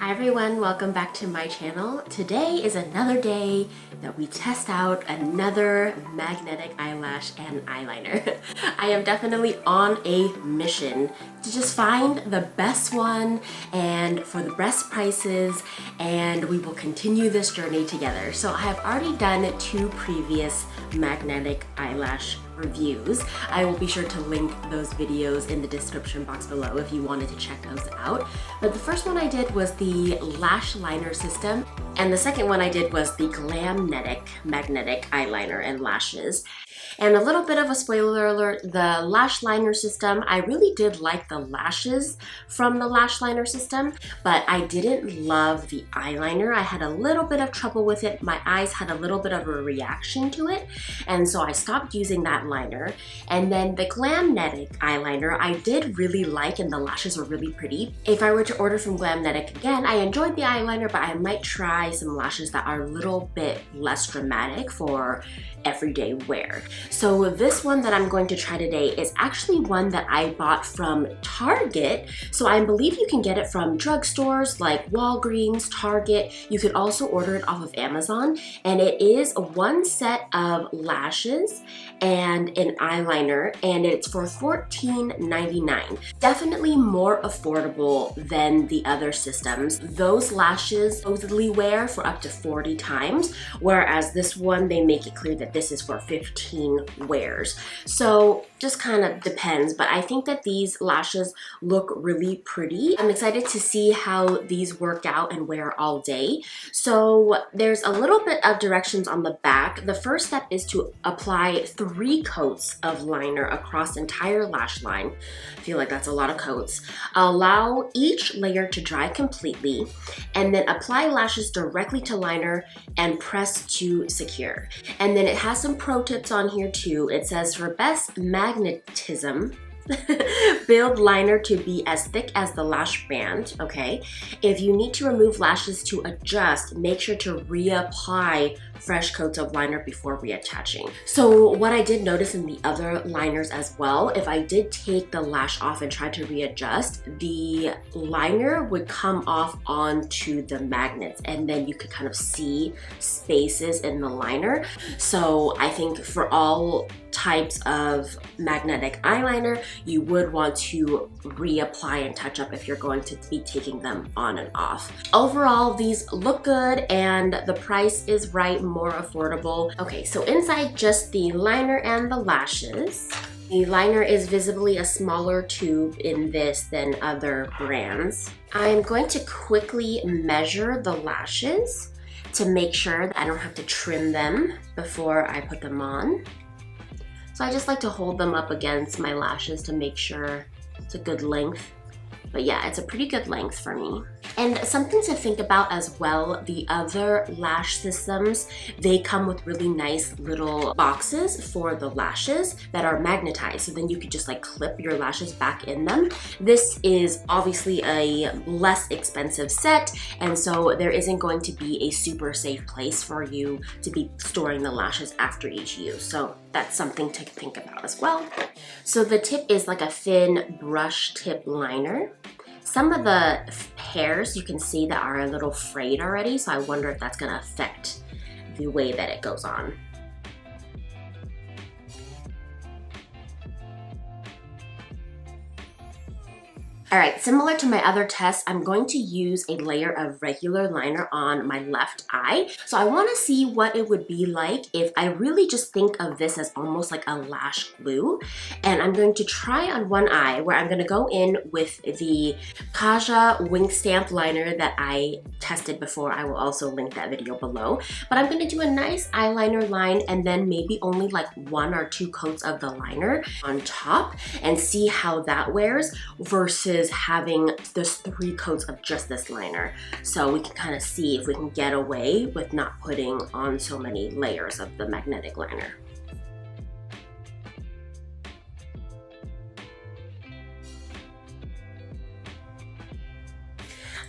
Hi everyone, welcome back to my channel. Today is another day that we test out another magnetic eyelash and eyeliner. I am definitely on a mission to just find the best one and for the best prices, and we will continue this journey together. So I have already done 2 previous magnetic eyelash reviews. I will be sure to link those videos in the description box below if you wanted to check those out. But the first one I did was the Lash liner system, and the second one I did was the ProMagnetic magnetic eyeliner and lashes. And a little bit of a spoiler alert, the lash liner system, I really did like the lashes from the lash liner system, but I didn't love the eyeliner. I had a little bit of trouble with it. My eyes had a little bit of a reaction to it, and so I stopped using that liner. And then the ProMagnetic eyeliner I did really like, and the lashes were really pretty. If I were to order from ProMagnetic again, I enjoyed the eyeliner, but I might try some lashes that are a little bit less dramatic for everyday wear. So this one that I'm going to try today is actually one that I bought from Target. So I believe you can get it from drugstores like Walgreens, Target. You could also order it off of Amazon. And it is one set of lashes and an eyeliner, and it's for $14.99. Definitely more affordable than the other systems. Those lashes supposedly wear for up to 40 times, whereas this one, they make it clear that this is for 15 wears. So just kind of depends, but I think that these lashes look really pretty. I'm excited to see how these work out and wear all day. So there's a little bit of directions on the back. The first step is to apply 3 coats of liner across the entire lash line. I feel like that's a lot of coats. Allow each layer to dry completely, and then apply lashes directly to liner and press to secure. And then it has some pro tips on here too. It says for best magnetism, build liner to be as thick as the lash band, okay? If you need to remove lashes to adjust, make sure to reapply fresh coats of liner before reattaching. So what I did notice in the other liners as well, if I did take the lash off and try to readjust, the liner would come off onto the magnets, and then you could kind of see spaces in the liner. So I think for all types of magnetic eyeliner, you would want to reapply and touch up if you're going to be taking them on and off. Overall, these look good and the price is right, more affordable. Okay, so inside just the liner and the lashes. The liner is visibly a smaller tube in this than other brands. I'm going to quickly measure the lashes to make sure that I don't have to trim them before I put them on. So I just like to hold them up against my lashes to make sure it's a good length. But yeah, it's a pretty good length for me. And something to think about as well, the other lash systems, they come with really nice little boxes for the lashes that are magnetized. So then you could just like clip your lashes back in them. This is obviously a less expensive set, and so there isn't going to be a super safe place for you to be storing the lashes after each use. So that's something to think about as well. So the tip is like a thin brush tip liner. Some of the hairs you can see that are a little frayed already, so I wonder if that's gonna affect the way that it goes on. All right, similar to my other tests, I'm going to use a layer of regular liner on my left eye. So I wanna see what it would be like if I really just think of this as almost like a lash glue. And I'm going to try on one eye where I'm gonna go in with the Kaja Wink Stamp liner that I tested before. I will also link that video below. But I'm gonna do a nice eyeliner line and then maybe only like 1 or 2 coats of the liner on top and see how that wears versus having this 3 coats of just this liner. So we can kind of see if we can get away with not putting on so many layers of the magnetic liner.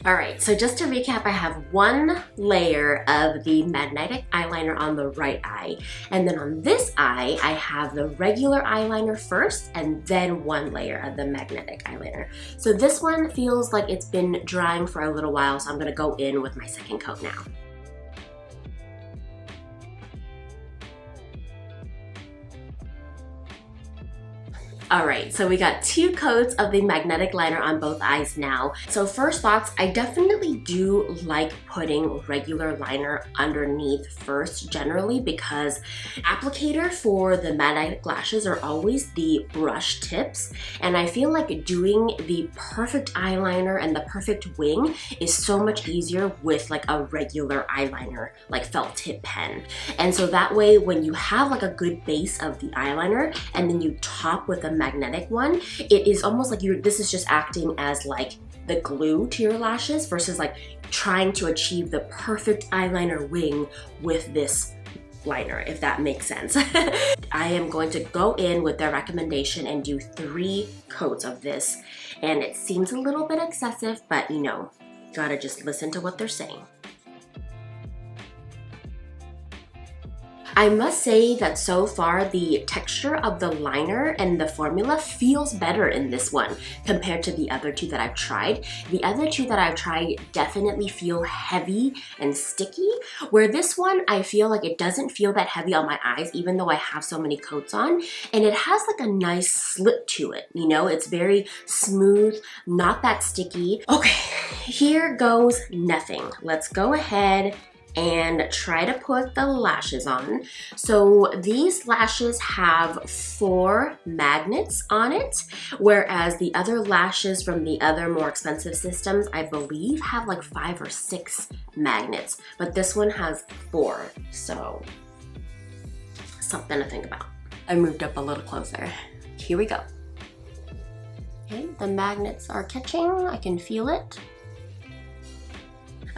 All right, so just to recap, I have one layer of the magnetic eyeliner on the right eye. And then on this eye, I have the regular eyeliner first and then one layer of the magnetic eyeliner. So this one feels like it's been drying for a little while, so I'm gonna go in with my second coat now. All right, so we got 2 coats of the magnetic liner on both eyes now. So first thoughts, I definitely do like putting regular liner underneath first generally, because applicator for the magnetic lashes are always the brush tips. And I feel like doing the perfect eyeliner and the perfect wing is so much easier with like a regular eyeliner, like felt tip pen. And so that way, when you have like a good base of the eyeliner and then you top with a magnetic one, it is almost like this is just acting as like the glue to your lashes versus like trying to achieve the perfect eyeliner wing with this liner, if that makes sense. I am going to go in with their recommendation and do 3 coats of this, and it seems a little bit excessive, but you know, gotta just listen to what they're saying. I must say that so far the texture of the liner and the formula feels better in this one compared to the other 2 that I've tried. The other 2 that I've tried definitely feel heavy and sticky, where this one I feel like it doesn't feel that heavy on my eyes even though I have so many coats on, and it has like a nice slip to it, you know? It's very smooth, not that sticky. Okay, here goes nothing. Let's go ahead and try to put the lashes on. So these lashes have 4 magnets on it, whereas the other lashes from the other more expensive systems, I believe, have like 5 or 6 magnets, but this one has 4, so something to think about. I moved up a little closer. Here we go. Okay, the magnets are catching, I can feel it.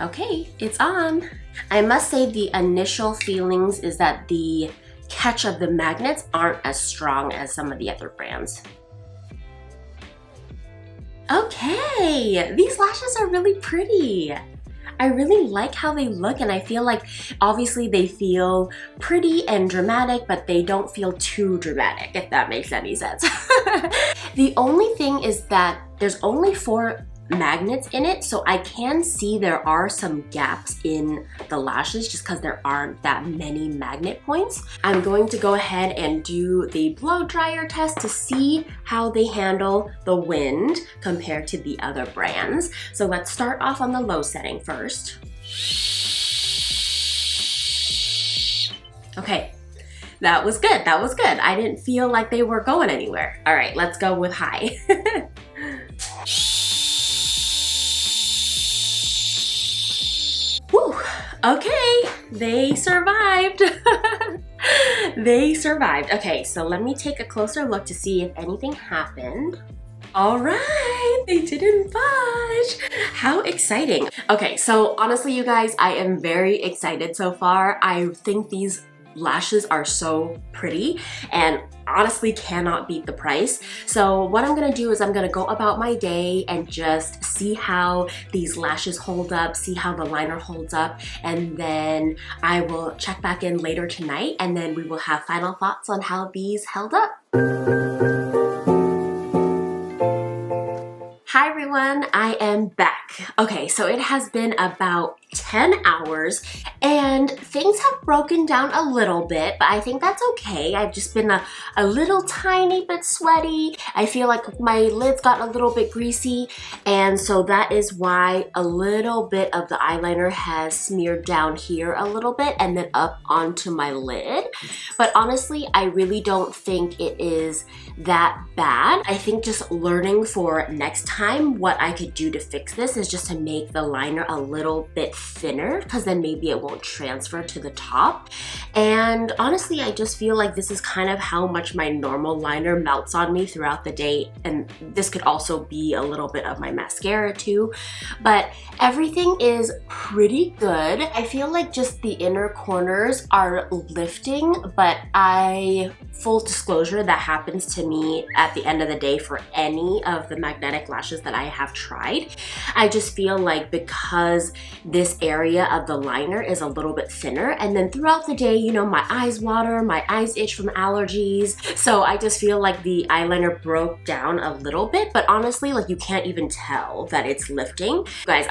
Okay, it's on. I must say the initial feelings is that the catch of the magnets aren't as strong as some of the other brands. Okay, these lashes are really pretty. I really like how they look, and I feel like obviously they feel pretty and dramatic, but they don't feel too dramatic, if that makes any sense. The only thing is that there's only 4 magnets in it, so I can see there are some gaps in the lashes just because there aren't that many magnet points. I'm going to go ahead and do the blow dryer test to see how they handle the wind compared to the other brands. So let's start off on the low setting first. Okay, that was good, that was good. I didn't feel like they were going anywhere. All right, let's go with high. Whew, okay, they survived. They survived. Okay, so let me take a closer look to see if anything happened. All right, they didn't budge. How exciting. Okay, so honestly, you guys, I am very excited so far. I think these lashes are so pretty and honestly cannot beat the price. So what I'm gonna do is I'm gonna go about my day and just see how these lashes hold up, see how the liner holds up, and then I will check back in later tonight, and then we will have final thoughts on how these held up. Hi everyone, I am back. Okay, so it has been about 10 hours and things have broken down a little bit, but I think that's okay. I've just been a little tiny bit sweaty. I feel like my lid's gotten a little bit greasy, and so that is why a little bit of the eyeliner has smeared down here a little bit and then up onto my lid. But honestly, I really don't think it is that bad. I think just learning for next time what I could do to fix this is just to make the liner a little bit thinner because then maybe it won't transfer to the top. And honestly, I just feel like this is kind of how much my normal liner melts on me throughout the day, and this could also be a little bit of my mascara too, but everything is pretty good. I feel like just the inner corners are lifting, but full disclosure, that happens to me at the end of the day for any of the magnetic lashes that I have tried. I just feel like because this area of the liner is a little bit thinner, and then throughout the day, you know, my eyes water, my eyes itch from allergies, so I just feel like the eyeliner broke down a little bit, but honestly, like, you can't even tell that it's lifting. Guys,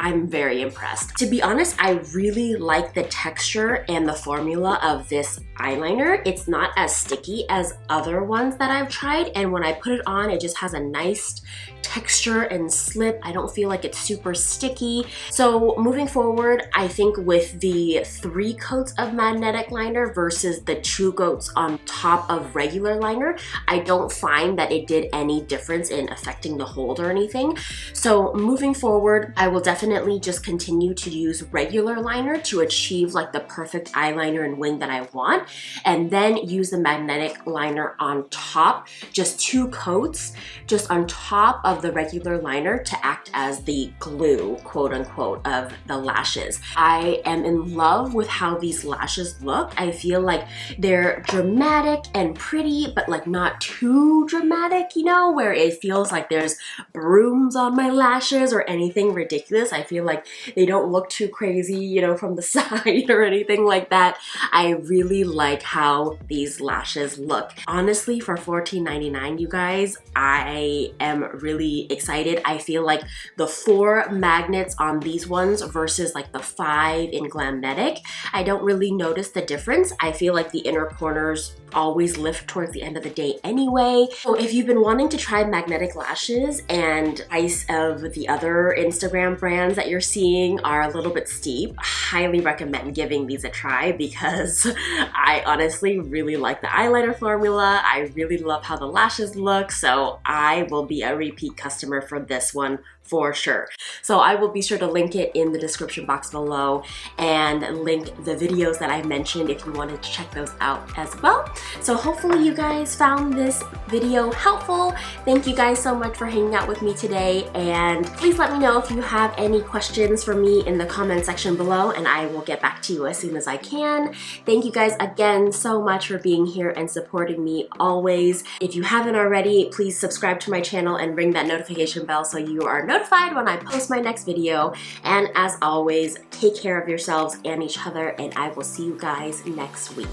I'm very impressed. To be honest, I really like the texture and the formula of this eyeliner. It's not as sticky as other ones that I've tried, and when I put it on, it just has a nice texture and slip. I don't feel like it's super sticky. So moving forward, I think with the 3 coats of magnetic liner versus the 2 coats on top of regular liner, I don't find that it did any difference in affecting the hold or anything. So moving forward, I will definitely just continue to use regular liner to achieve like the perfect eyeliner and wing that I want, and then use the magnetic liner on top, just 2 coats just on top of the regular liner to act as the glue, quote unquote, of the lashes. I am in love with how these lashes look. I feel like they're dramatic and pretty, but like not too dramatic, you know, where it feels like there's brooms on my lashes or anything ridiculous. I feel like they don't look too crazy, you know, from the side or anything like that. I really like how these lashes look. Honestly, for $14.99, you guys, I am really excited. I feel like the 4 magnets on these ones versus like the 5 in Glamnetic, I don't really notice the difference. I feel like the inner corners always lift towards the end of the day anyway. So if you've been wanting to try magnetic lashes and price of the other Instagram brands that you're seeing are a little bit steep, highly recommend giving these a try because I honestly really like the eyeliner formula. I really love how the lashes look, so I will be a repeat customer for this one for sure. So I will be sure to link it in the description box below and link the videos that I mentioned if you wanted to check those out as well. So hopefully you guys found this video helpful. Thank you guys so much for hanging out with me today, and please let me know if you have any questions for me in the comment section below, and I will get back to you as soon as I can. Thank you guys again so much for being here and supporting me always. If you haven't already, please subscribe to my channel and ring that notification bell so you are notified when I post my next video. And as always, take care of yourselves and each other, and I will see you guys next week.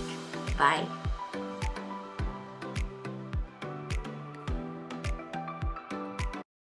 Bye.